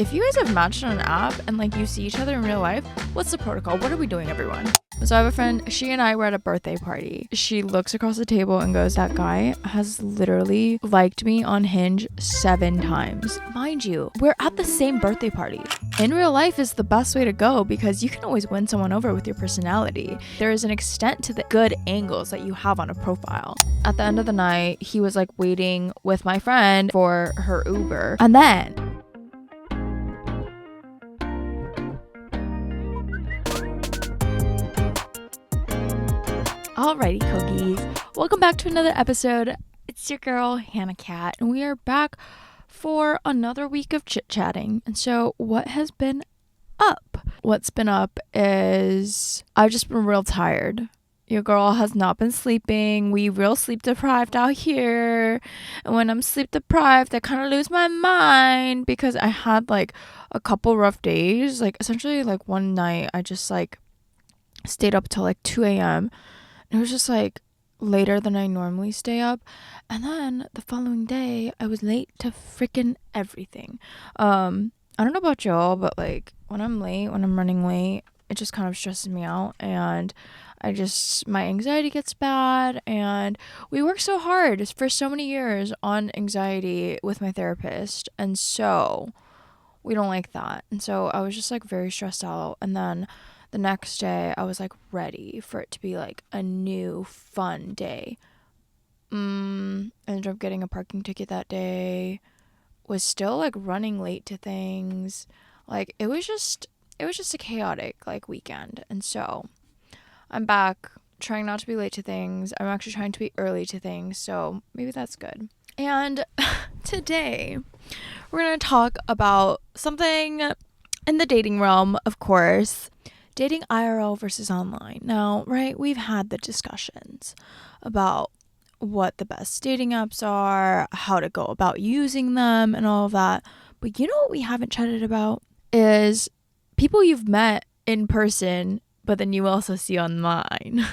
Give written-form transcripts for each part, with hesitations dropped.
if you guys have matched on an app and like you see each other in real life, what's the protocol? What are we doing, everyone? So I have a friend, she and I were at a birthday party. She looks across the table and goes, that guy has literally liked me on Hinge 7 times. Mind you, we're at the same birthday party. In real life is the best way to go because you can always win someone over with your personality. There is an extent to the good angles that you have on a profile. At the end of the night, he was like waiting with my friend for her Uber. And then alrighty, Cookies. Welcome back to another episode. It's your girl, HANAKATT, and we are back for another week of chit-chatting. And so what has been up? What's been up is I've just been real tired. Your girl has not been sleeping. We real sleep deprived out here. And when I'm sleep deprived, I kind of lose my mind because I had like a couple rough days. Like essentially like one night I just like stayed up till like 2 a.m. It was just like later than I normally stay up. And then the following day, I was late to freaking everything. I don't know about y'all, but like when I'm running late, it just kind of stresses me out. And my anxiety gets bad. And we work so hard for so many years on anxiety with my therapist. And so we don't like that. And so I was just like very stressed out. And then the next day, I was like ready for it to be like a new fun day. Ended up getting a parking ticket that day. Was still like running late to things. Like it was just a chaotic like weekend. And so I'm back trying not to be late to things. I'm actually trying to be early to things. So maybe that's good. And today we're going to talk about something in the dating realm, of course. Dating IRL versus online. Now, right, we've had the discussions about what the best dating apps are, how to go about using them, and all of that. But you know what we haven't chatted about is people you've met in person, but then you also see online.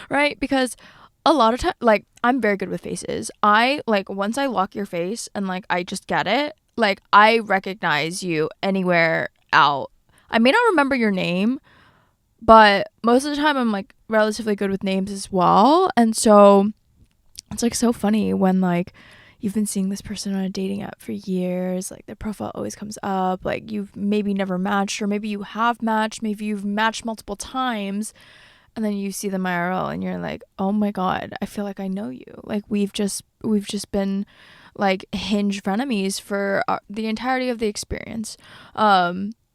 Right? Because a lot of times, like, I'm very good with faces. Once I lock your face and, like, I just get it, like, I recognize you anywhere out. I may not remember your name, but most of the time I'm like relatively good with names as well. And so it's like so funny when like you've been seeing this person on a dating app for years, like their profile always comes up, like you've maybe never matched, or maybe you have matched, maybe you've matched multiple times, and then you see them IRL and you're like, oh my God, I feel like I know you. Like we've just been like Hinge frenemies for the entirety of the experience.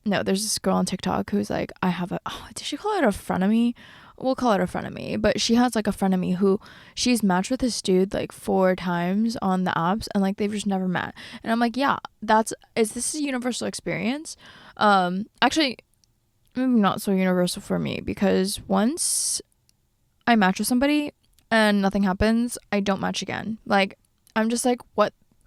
No, there's this girl on TikTok who's like, did she call it a frenemy? We'll call it a frenemy. But she has like a frenemy who she's matched with this dude like 4 times on the apps and like they've just never met. And I'm like, yeah, is this a universal experience? Actually, maybe not so universal for me because once I match with somebody and nothing happens, I don't match again. Like, I'm just like,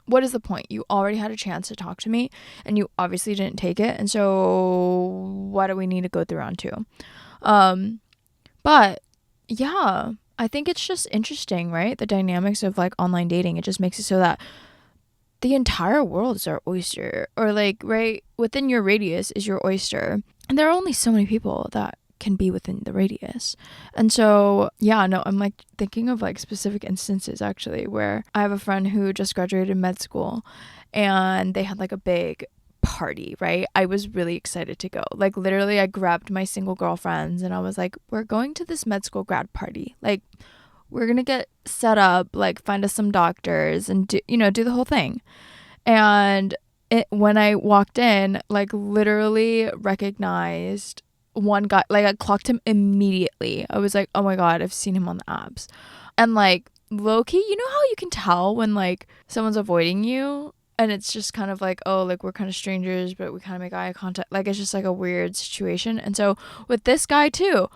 what is the point? You already had a chance to talk to me and you obviously didn't take it. And so why do we need to go through round 2? But yeah, I think it's just interesting, right? The dynamics of like online dating. It just makes it so that the entire world is our oyster, or like right within your radius is your oyster. And there are only so many people that can be within the radius. And so yeah, no, I'm like thinking of like specific instances actually where I have a friend who just graduated med school and they had like a big party, right? I was really excited to go. Like literally I grabbed my single girlfriends and I was like, we're going to this med school grad party. Like we're gonna get set up, like find us some doctors and do the whole thing. And when I walked in, like literally recognized one guy, like I clocked him immediately. I was like, oh my God, I've seen him on the apps. And like low-key, you know how you can tell when like someone's avoiding you and it's just kind of like, oh, like we're kind of strangers but we kind of make eye contact, like it's just like a weird situation. And so with this guy too,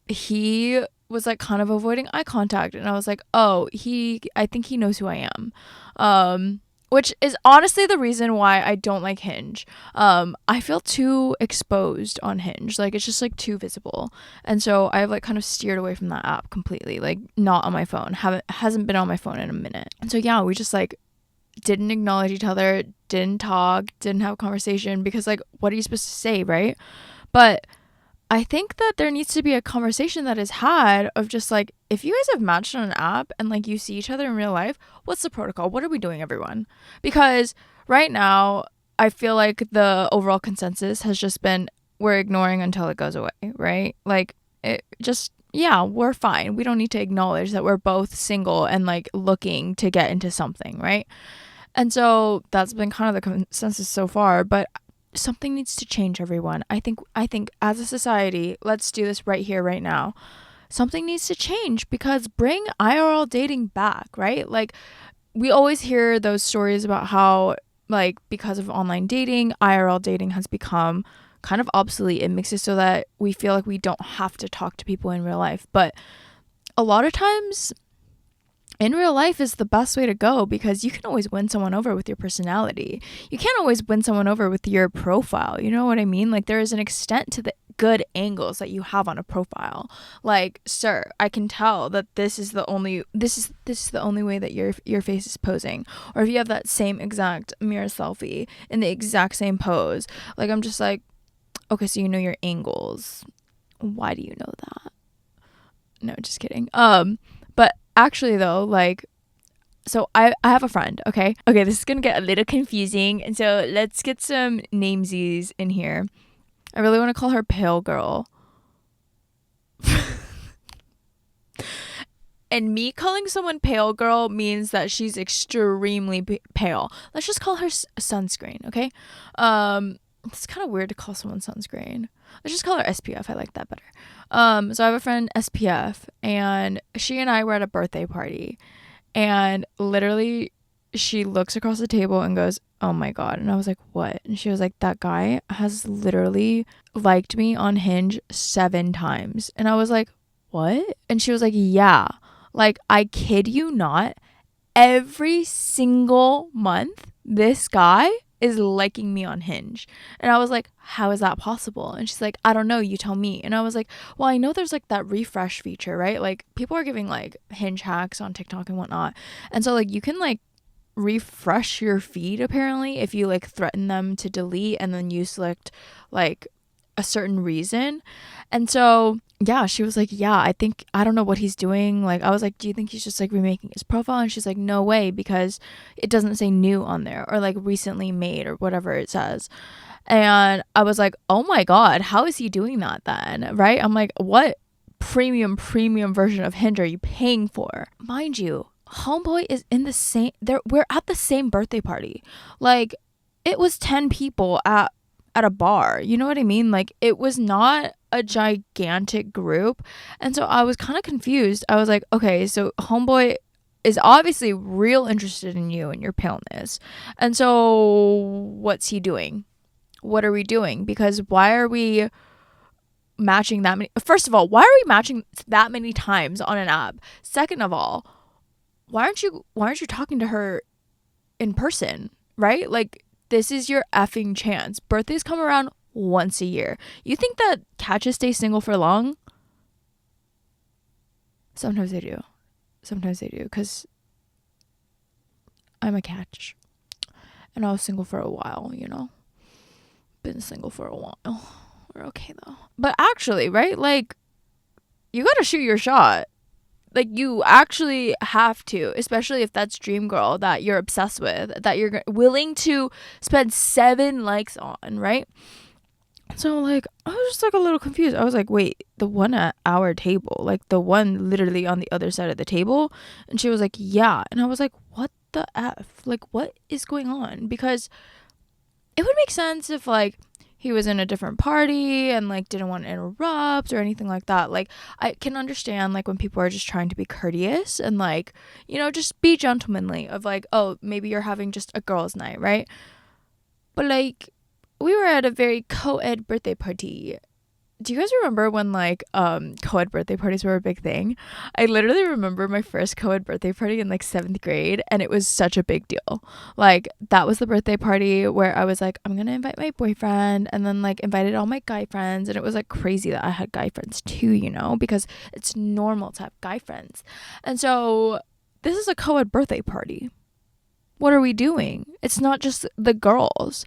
he was like kind of avoiding eye contact and I was like, oh, I think he knows who I am. Which is honestly the reason why I don't like Hinge. I feel too exposed on Hinge. Like, it's just, like, too visible. And so I've, like, kind of steered away from that app completely. Like, not on my phone. Hasn't been on my phone in a minute. And so, yeah, we just, like, didn't acknowledge each other, didn't talk, didn't have a conversation, because like, what are you supposed to say, right? But I think that there needs to be a conversation that is had of just like, if you guys have matched on an app and like you see each other in real life, what's the protocol? What are we doing, everyone? Because right now, I feel like the overall consensus has just been we're ignoring until it goes away, right? Like, it just, yeah, we're fine. We don't need to acknowledge that we're both single and like looking to get into something, right? And so that's been kind of the consensus so far, but something needs to change, everyone. I think as a society, let's do this right here right now. Something needs to change, because bring IRL dating back, right? Like, we always hear those stories about how like because of online dating, IRL dating has become kind of obsolete. It makes it so that we feel like we don't have to talk to people in real life. But a lot of times in real life is the best way to go, because you can always win someone over with your personality. You can't always win someone over with your profile. You know what I mean? Like, there is an extent to the good angles that you have on a profile. Like, sir, I can tell that this is the only way that your face is posing. Or if you have that same exact mirror selfie in the exact same pose, like, I'm just like, okay, so you know your angles. Why do you know that? No, just kidding. But actually though, like, so I have a friend, okay, this is gonna get a little confusing, and so let's get some namesies in here. I really want to call her Pale Girl. And me calling someone Pale Girl means that she's extremely pale. Let's just call her Sunscreen, okay? It's kind of weird to call someone Sunscreen. Let's just call her SPF. I like that better. So I have a friend, SPF, and she and I were at a birthday party, and literally she looks across the table and goes, "Oh my God." And I was like, "What?" And she was like, "That guy has literally liked me on Hinge 7 times." And I was like, "What?" And she was like, "Yeah. Like, I kid you not, every single month, this guy is liking me on Hinge." And I was like, "How is that possible?" And she's like, "I don't know, you tell me." And I was like, well, I know there's like that refresh feature, right? Like, people are giving like Hinge hacks on TikTok and whatnot. And so like you can like refresh your feed apparently if you like threaten them to delete and then you select like a certain reason. And so yeah, she was like, "Yeah, I don't know what he's doing." Like, I was like, "Do you think he's just like remaking his profile?" And she's like, "No way, because it doesn't say new on there or like recently made or whatever it says." And I was like, "Oh my God, how is he doing that then?" Right? I'm like, what premium version of Hinge are you paying for? Mind you, homeboy is in the same we're at the same birthday party. Like, it was 10 people at a bar. You know what I mean? Like, it was not a gigantic group. And so I was kind of confused. I was like, okay, so homeboy is obviously real interested in you and your paleness. And so what's he doing? What are we doing? Because why are we matching that many? First of all, why are we matching that many times on an app? Second of all, why aren't you talking to her in person, right? Like, this is your effing chance. Birthdays come around once a year. You think that catches stay single for long? Sometimes they do. Because I'm a catch. And I was single for a while, you know? Been single for a while. We're okay, though. But actually, right? Like, you gotta shoot your shot. Like, you actually have to, especially if that's Dream Girl that you're obsessed with, that you're willing to spend 7 likes on, right? So, like, I was just, like, a little confused. I was like, wait, the one at our table, like, the one literally on the other side of the table? And she was like, yeah. And I was like, what the F? Like, what is going on? Because it would make sense if, like, he was in a different party and like didn't want to interrupt or anything like that. Like, I can understand like when people are just trying to be courteous and like, you know, just be gentlemanly of like, oh, maybe you're having just a girls' night, right? But like, we were at a very co-ed birthday party. Do you guys remember when like co-ed birthday parties were a big thing? I literally remember my first co-ed birthday party in like 7th grade, and it was such a big deal. Like, that was the birthday party where I was like, I'm gonna invite my boyfriend, and then like invited all my guy friends, and it was like crazy that I had guy friends too, you know, because it's normal to have guy friends. And so this is a co-ed birthday party what are we doing? It's not just the girls.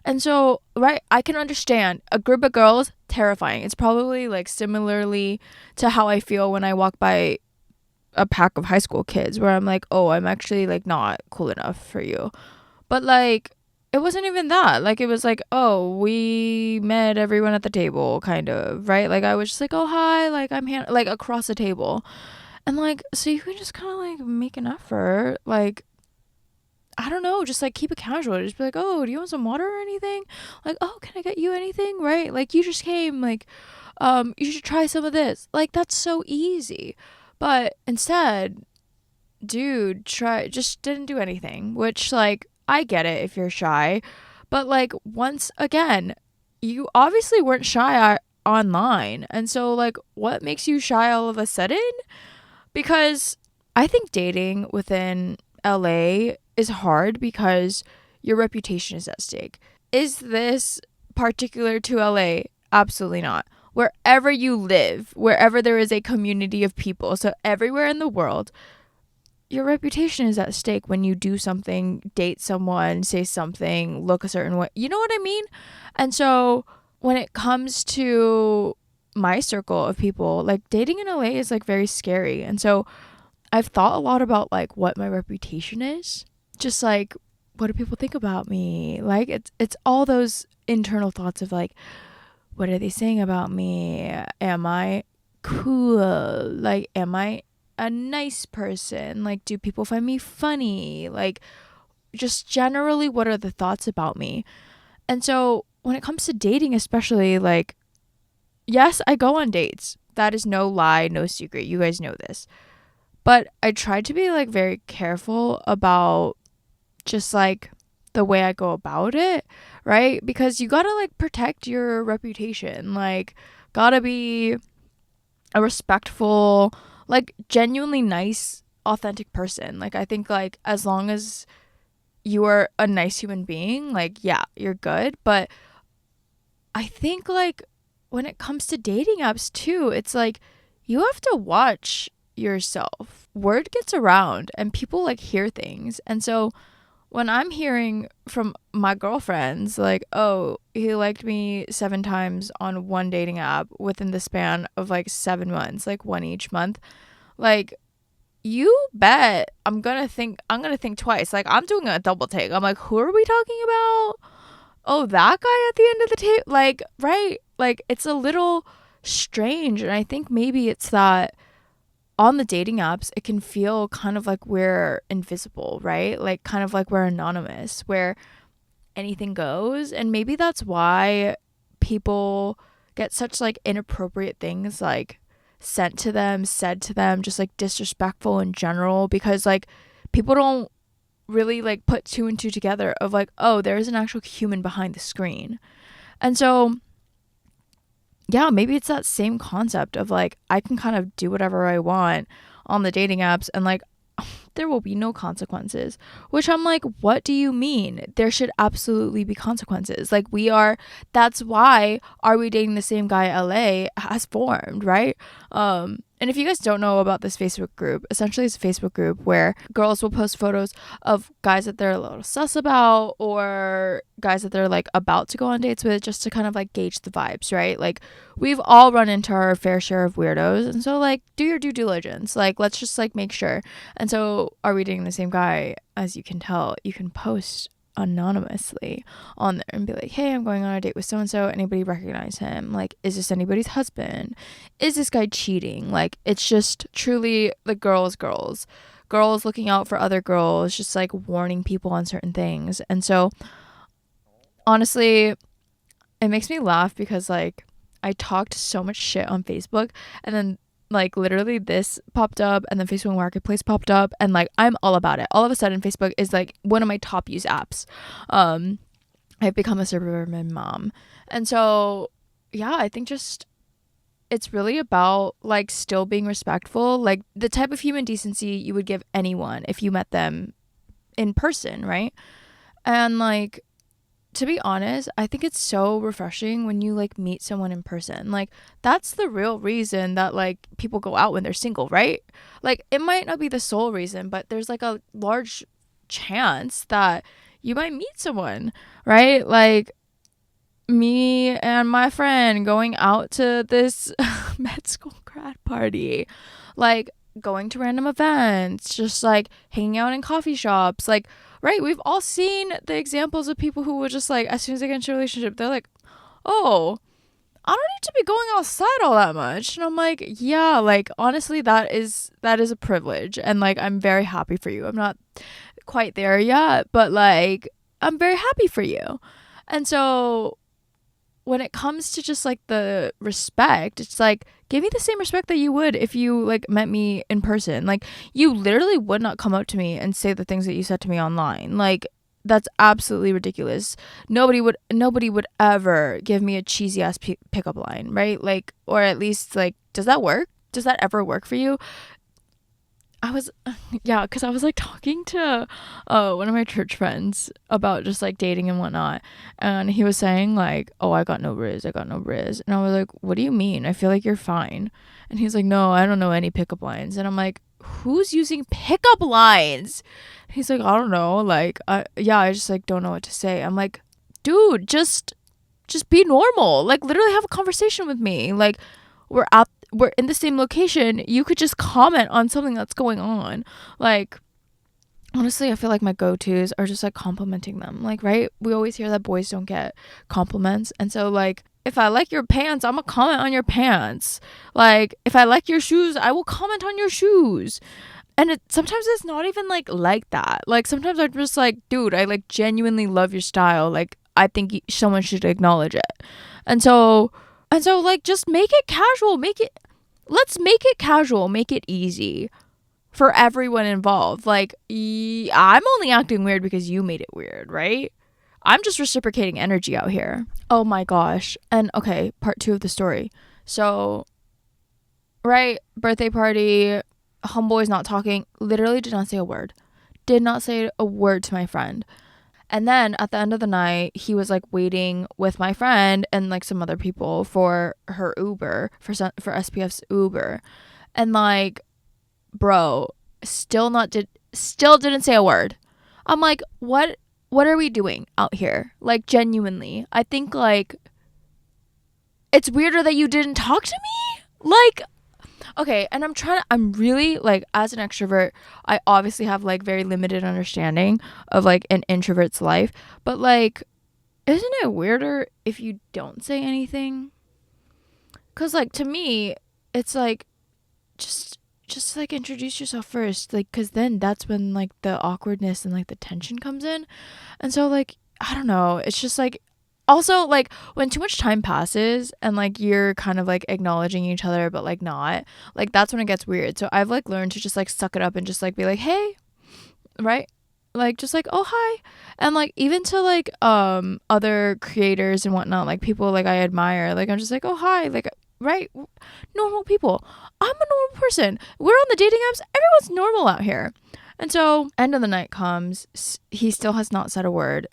And so, right, I can understand a group of girls, terrifying. It's probably like similarly to how I feel when I walk by a pack of high school kids where I'm like, oh, I'm actually like not cool enough for you. But like, it wasn't even that. Like, it was like, oh, we met everyone at the table, kind of, right? Like, I was just like, oh, hi, like, like across the table. And like, so you can just kind of like make an effort, like, I don't know, just like keep it casual. Just be like, oh, do you want some water or anything? Like, oh, can I get you anything? Right? Like, you just came, like, you should try some of this. Like, that's so easy. But instead, dude, just didn't do anything, which, like, I get it if you're shy. But, like, once again, you obviously weren't shy online. And so, like, what makes you shy all of a sudden? Because I think dating within LA is hard because your reputation is at stake. Is this particular to LA? Absolutely not. Wherever you live, wherever there is a community of people, so everywhere in the world, your reputation is at stake when you do something, date someone, say something, look a certain way. You know what I mean? And so when it comes to my circle of people, like, dating in LA is like very scary. And so I've thought a lot about like what my reputation is. Just like, what do people think about me? Like, it's all those internal thoughts of like, what are they saying about me? Am I cool? Like, am I a nice person? Like, do people find me funny? Like, just generally, what are the thoughts about me? And so when it comes to dating, especially, like, yes, I go on dates. That is no lie, no secret. You guys know this. But I try to be like very careful about just like the way I go about it, right? Because you gotta like protect your reputation. Like, gotta be a respectful, like, genuinely nice, authentic person. Like, I think like as long as you are a nice human being, like, yeah, you're good. But I think like when it comes to dating apps too, it's like you have to watch yourself. Word gets around and people like hear things. And so when I'm hearing from my girlfriends, like, oh, he liked me 7 times on one dating app within the span of like 7 months, like one each month, like, you bet I'm gonna think twice. Like, I'm doing a double take. I'm like, who are we talking about? Oh, that guy at the end of the tape? Like, right? Like, it's a little strange. And I think maybe it's that on the dating apps, it can feel kind of like we're invisible, right? Like, kind of like we're anonymous, where anything goes. And maybe that's why people get such like inappropriate things like sent to them, said to them, just like disrespectful in general, because like people don't really like put 2 and 2 together of like, oh, there's an actual human behind the screen. And so yeah, maybe it's that same concept of like, I can kind of do whatever I want on the dating apps and like there will be no consequences, which I'm like, what do you mean? There should absolutely be consequences. Like, that's why Are We Dating the Same Guy LA has formed, right? And if you guys don't know about this Facebook group, essentially it's a Facebook group where girls will post photos of guys that they're a little sus about or guys that they're like about to go on dates with, just to kind of like gauge the vibes, right? Like, we've all run into our fair share of weirdos, and so like, do your due diligence. Like, let's just like make sure. And so Are We Dating the Same Guy, as you can tell, you can post anonymously on there and be like, hey, I'm going on a date with so and so, anybody recognize him? Like, is this anybody's husband? Is this guy cheating? Like, it's just truly the girls looking out for other girls, just like warning people on certain things. And so honestly, it makes me laugh because like I talked so much shit on Facebook, and then like literally this popped up, and then Facebook Marketplace popped up, and like I'm all about it. All of a sudden Facebook is like one of my top used apps. I've become a suburban mom. And so yeah, I think just it's really about like still being respectful, like the type of human decency you would give anyone if you met them in person, right? And like, to be honest, I think it's so refreshing when you like meet someone in person. Like, that's the real reason that like people go out when they're single, right? Like, it might not be the sole reason, but there's like a large chance that you might meet someone, right? Like me and my friend going out to this med school grad party, like going to random events, just like hanging out in coffee shops, like, right? We've all seen the examples of people who will just like, as soon as they get into a relationship, they're like, oh, I don't need to be going outside all that much. And I'm like, yeah, like honestly, that is a privilege, and like I'm very happy for you. I'm not quite there yet, but like I'm very happy for you. And so when it comes to just like the respect, it's like, give me the same respect that you would if you like met me in person. Like you literally would not come up to me and say the things that you said to me online. Like that's absolutely ridiculous. Nobody would ever give me a cheesy ass pickup line, right? Like, or at least like, does that work? Does that ever work for you? Because I was like talking to one of my church friends about just like dating and whatnot, and he was saying like, oh, I got no riz, and I was like, what do you mean? I feel like you're fine. And he's like, no, I don't know any pickup lines. And I'm like, who's using pickup lines? He's like, I don't know, like I just like don't know what to say. I'm like, dude, just be normal, like literally have a conversation with me. Like we're in the same location, you could just comment on something that's going on. Like honestly, I feel like my go-tos are just like complimenting them, like, right? We always hear that boys don't get compliments, and so like if I like your pants, I'm gonna comment on your pants. Like if I like your shoes, I will comment on your shoes. And sometimes it's not even like that. Like sometimes I'm just like, dude, I like genuinely love your style, like I think someone should acknowledge it. And so like just make it casual, let's make it casual, make it easy for everyone involved. Like I'm only acting weird because you made it weird, right? I'm just reciprocating energy out here. Oh my gosh. And okay, part 2 of the story. So, right, birthday party, homeboy's not talking, literally did not say a word to my friend. And then at the end of the night, he was like waiting with my friend and like some other people for her Uber, for SPF's Uber. And like, bro, still didn't say a word. I'm like, what are we doing out here? Like genuinely, I think like it's weirder that you didn't talk to me. Like, okay, and I'm really like, as an extrovert, I obviously have like very limited understanding of like an introvert's life, but like, isn't it weirder if you don't say anything? Cause like to me, it's like just like introduce yourself first, like, cause then that's when like the awkwardness and like the tension comes in. And so like, I don't know, it's just like, also like when too much time passes and like you're kind of like acknowledging each other but like not, like that's when it gets weird. So I've like learned to just like suck it up and just like be like, hey, right, like just like, oh hi. And like even to like other creators and whatnot, like people like I admire, like I'm just like, oh hi, like, right, normal people. I'm a normal person, we're on the dating apps, everyone's normal out here. And so end of the night comes, he still has not said a word.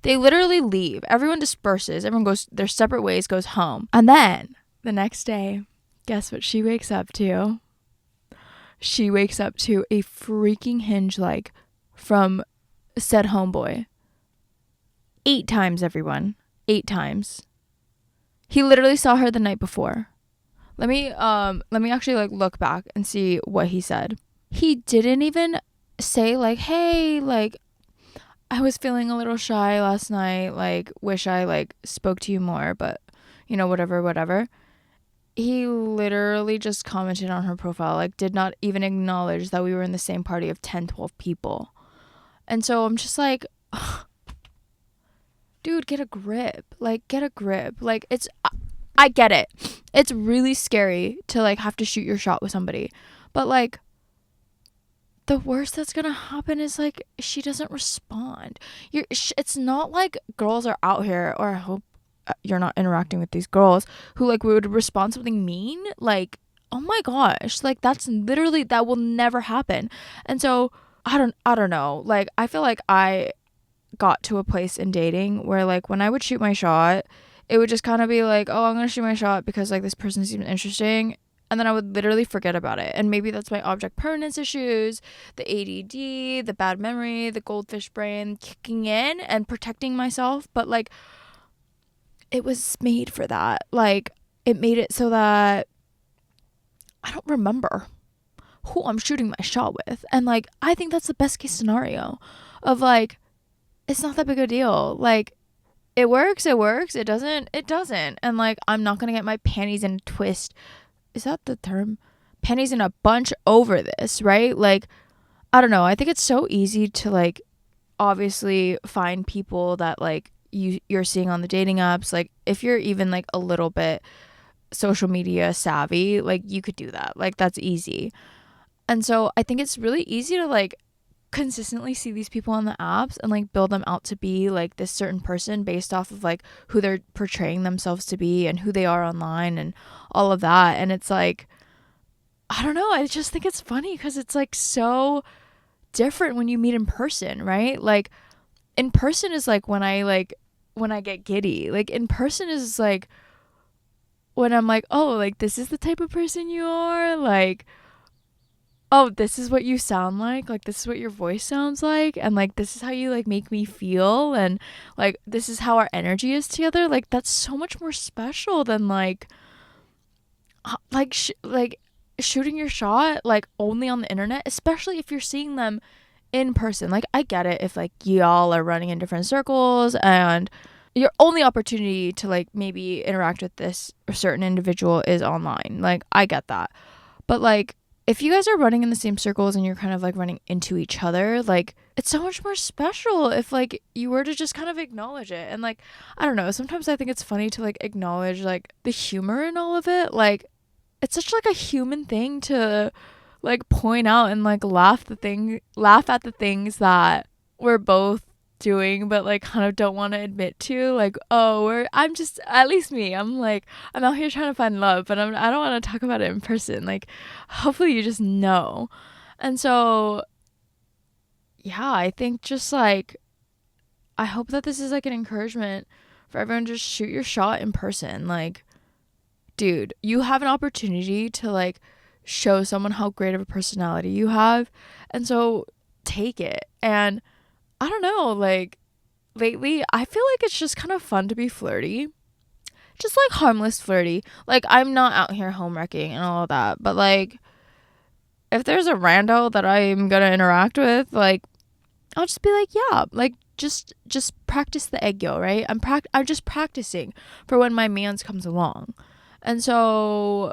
They literally leave. Everyone disperses. Everyone goes their separate ways, goes home. And then the next day, guess what she wakes up to? She wakes up to a freaking hinge like from said homeboy. 8 times, everyone. 8 times. He literally saw her the night before. Let me actually like look back and see what he said. He didn't even say like, hey, like, I was feeling a little shy last night, like wish I like spoke to you more, but you know, whatever. He literally just commented on her profile, like did not even acknowledge that we were in the same party of 10-12 people. And so I'm just like, dude, get a grip. Like it's, I get it. It's really scary to like have to shoot your shot with somebody, but like the worst that's gonna happen is like she doesn't respond. It's not like girls are out here, or I hope you're not interacting with these girls who like would respond something mean. Like, oh my gosh, like that will never happen. And so I don't know. Like I feel like I got to a place in dating where like when I would shoot my shot, it would just kind of be like, oh, I'm gonna shoot my shot because like this person seems interesting. and then I would literally forget about it. And maybe that's my object permanence issues, the ADD, the bad memory, the goldfish brain kicking in and protecting myself. But like, it was made for that. Like, it made it so that I don't remember who I'm shooting my shot with. And like, I think that's the best case scenario of like, it's not that big a deal. Like, it works, it doesn't. And like, I'm not gonna get my panties in a twist. Is that the term? Panties in a bunch over this, right? Like, I don't know. I think it's so easy to like obviously find people that like you're seeing on the dating apps. Like, if you're even like a little bit social media savvy, like you could do that. Like, that's easy. And so I think it's really easy to like consistently see these people on the apps and like build them out to be like this certain person based off of like who they're portraying themselves to be and who they are online and all of that. And it's like, I don't know, I just think it's funny because it's like so different when you meet in person, right? Like, in person is like when I get giddy. Like, in person is like when I'm like, oh, like this is the type of person you are, like, oh, this is what you sound like this is what your voice sounds like, and like this is how you like make me feel, and like this is how our energy is together. Like, that's so much more special than like shooting your shot like only on the internet, especially if you're seeing them in person. Like, I get it if like y'all are running in different circles and your only opportunity to like maybe interact with this certain individual is online. Like, I get that. But like, if you guys are running in the same circles and you're kind of like running into each other, like, it's so much more special if like you were to just kind of acknowledge it. And like, I don't know, sometimes I think it's funny to like acknowledge like the humor in all of it. Like, it's such like a human thing to like point out and like laugh at the things that we're both doing but like kind of don't want to admit to. Like, oh, I'm just, at least me, I'm like, I'm out here trying to find love, but I don't want to talk about it in person. Like, hopefully you just know. And so yeah, I think just like, I hope that this is like an encouragement for everyone to just shoot your shot in person. Like, dude, you have an opportunity to like show someone how great of a personality you have, and so take it. And I don't know, like, lately I feel like it's just kind of fun to be flirty, just like harmless flirty. Like, I'm not out here home wrecking and all of that, but like, if there's a rando that I'm gonna interact with, like, I'll just be like, yeah, like, just practice the egg yolk, right? I'm just practicing for when my mans comes along. And so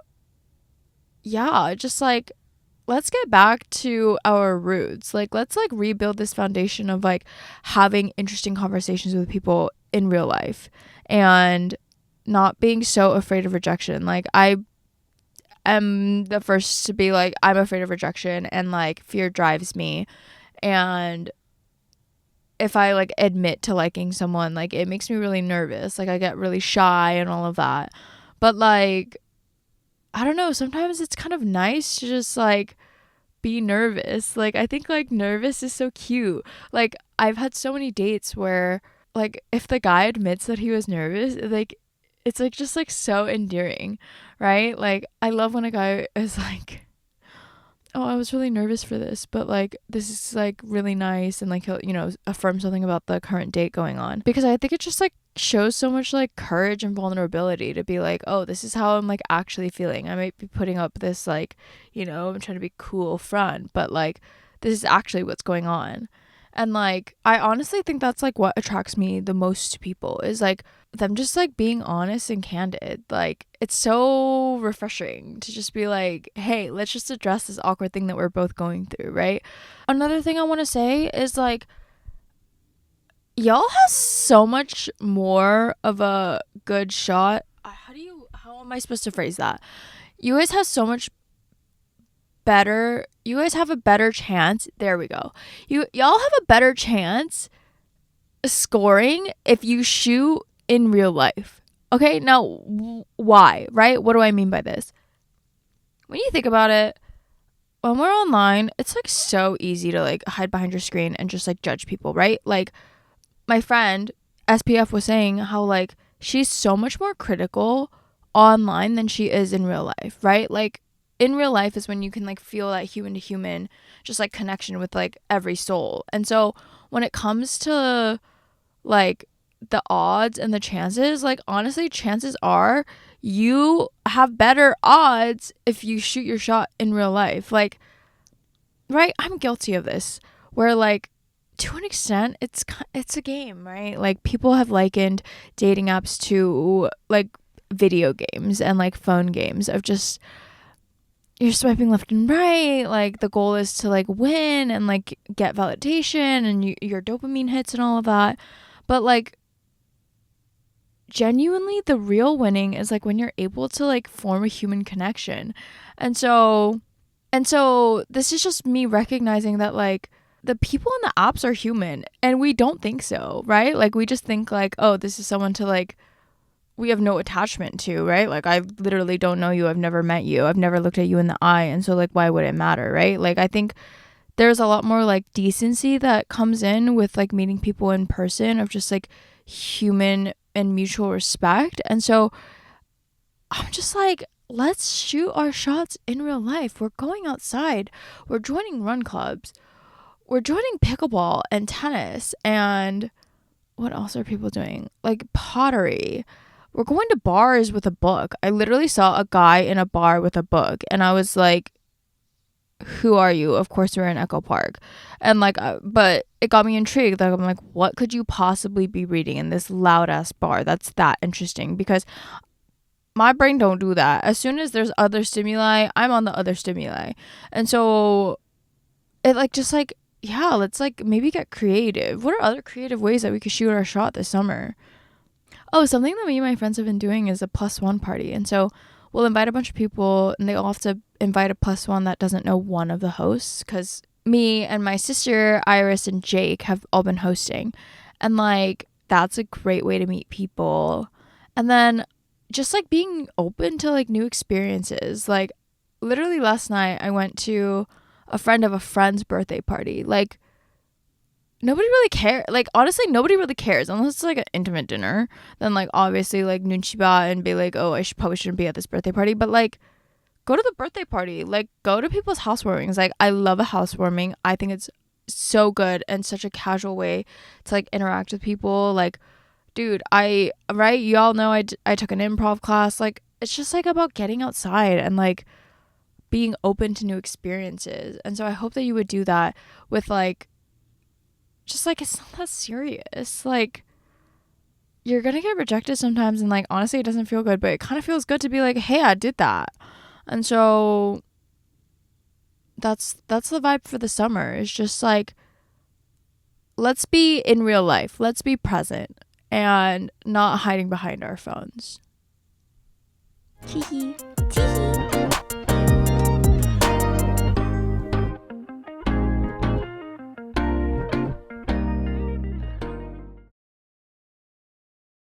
yeah, just like, let's get back to our roots. Like, let's like rebuild this foundation of like having interesting conversations with people in real life and not being so afraid of rejection. Like, I am the first to be like, I'm afraid of rejection and like fear drives me. And if I like admit to liking someone, like, it makes me really nervous. Like, I get really shy and all of that. But like, I don't know, sometimes it's kind of nice to just like be nervous. Like, I think like nervous is so cute. Like, I've had so many dates where like if the guy admits that he was nervous, like, it's like just like so endearing, right? Like, I love when a guy is like, oh, I was really nervous for this, but like this is like really nice, and like he'll, you know, affirm something about the current date going on, because I think it just like shows so much like courage and vulnerability to be like, oh, this is how I'm like actually feeling. I might be putting up this like, you know, I'm trying to be cool front, but like this is actually what's going on. And like, I honestly think that's like what attracts me the most to people, is like them just like being honest and candid. Like, it's so refreshing to just be like, hey, let's just address this awkward thing that we're both going through, right? Another thing I want to say is like, y'all has so much more of a good shot. How am I supposed to phrase that? You guys have so much better, you guys have a better chance. There we go. Y'all have a better chance scoring if you shoot in real life. Okay, now why, right? What do I mean by this? When you think about it, when we're online, it's like so easy to like hide behind your screen and just like judge people, right? Like, my friend SPF was saying how like she's so much more critical online than she is in real life, right? Like in real life is when you can like feel that human to human just like connection with like every soul. And so when it comes to like the odds and the chances, like honestly, chances are you have better odds if you shoot your shot in real life. Like, right? I'm guilty of this where like to an extent it's a game, right? Like people have likened dating apps to like video games and like phone games of just you're swiping left and right, like the goal is to like win and like get validation and your dopamine hits and all of that. But like genuinely the real winning is like when you're able to like form a human connection. And so this is just me recognizing that like the people in the apps are human and we don't think so, right? Like we just think like, oh, this is someone to like we have no attachment to, right? Like I literally don't know you, I've never met you, I've never looked at you in the eye, and so like why would it matter, right? Like I think there's a lot more like decency that comes in with like meeting people in person of just like human and mutual respect. And so I'm just like, let's shoot our shots in real life. We're going outside, we're joining run clubs, we're joining pickleball and tennis, and what else are people doing? Like pottery. We're going to bars with a book. I literally saw a guy in a bar with a book and I was like, who are you? Of course we're in Echo Park. And like but it got me intrigued. Like I'm like, what could you possibly be reading in this loud ass bar that's that interesting? Because my brain don't do that. As soon as there's other stimuli, I'm on the other stimuli. And so it like just like, yeah, let's like maybe get creative. What are other creative ways that we could shoot our shot this summer? Oh, something that me and my friends have been doing is a +1 party. And so we'll invite a bunch of people and they all have to invite a +1 that doesn't know one of the hosts, because me and my sister, Iris, and Jake have all been hosting. And like, that's a great way to meet people. And then just like being open to like new experiences. Like literally last night I went to a friend of a friend's birthday party. Like nobody really cares. Like honestly, nobody really cares unless it's like an intimate dinner. Then like obviously like nunchi ba and be like, oh, probably shouldn't be at this birthday party. But like go to the birthday party. Like go to people's housewarmings. Like I love a housewarming. I think it's so good and such a casual way to like interact with people. Like dude, right, you all know I took an improv class. Like it's just like about getting outside and like being open to new experiences. And so I hope that you would do that with like just like it's not that serious. Like you're gonna get rejected sometimes and like honestly it doesn't feel good, but it kind of feels good to be like, hey, I did that. And so that's the vibe for the summer. It's just like, let's be in real life, let's be present and not hiding behind our phones. Hee hee.